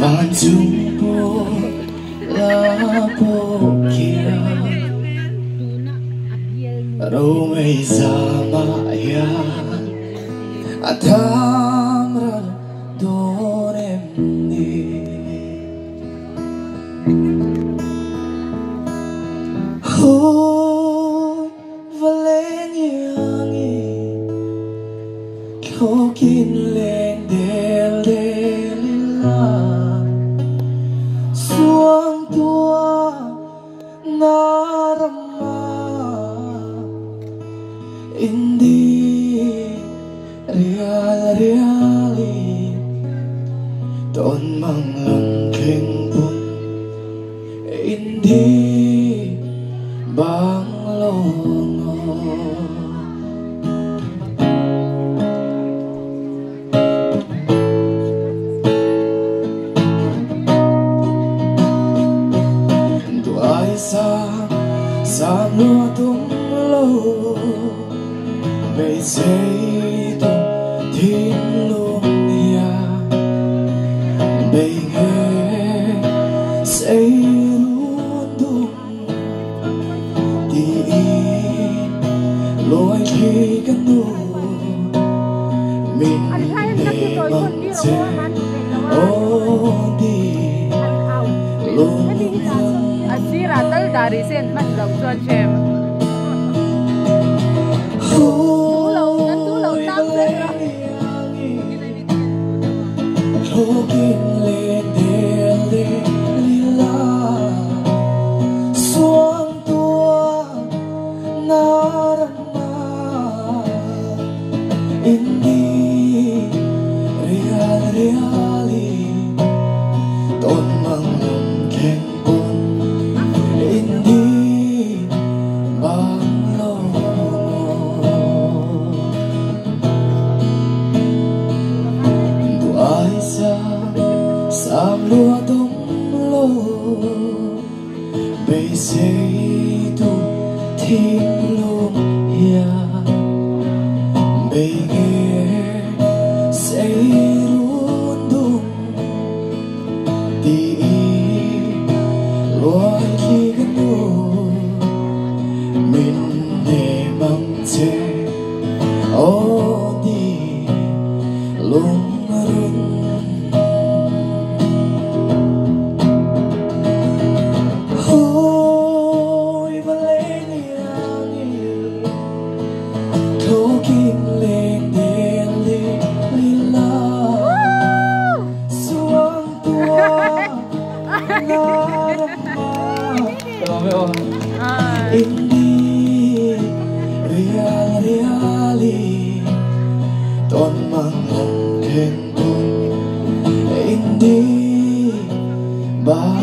Van Jumbo Lapo Kia Romei Zamaya Atamra Doremni Hoy Valenyangi Kokin Leng Del Delila Suang tua narama Indi reali Don mang langking pun Indi bang longo Tuai sa lúa tung lô Bây giây tu thiên luôn nia Bây nghe giây luôn đúng Đi lối khi cân đu Mình để mong chế Ô đi luôn Sira tới dari sen mas dòng cho chem. Tú lầu tam sen rồi. Login lên để lila Suang tua narama Indi reali Ton mang lòng khen pun Indi bang longo Tuai sa lúa tung lô Bây giây tu thiên luôn ya Bây nghe giây luôn đúng Đi lối khi gần đu Mình để mong chế Ô đi luôn rung Hoy Valenyangi Login lên để lila Suang tua narama Indi reali Ton mang lòng khen pun Indi bang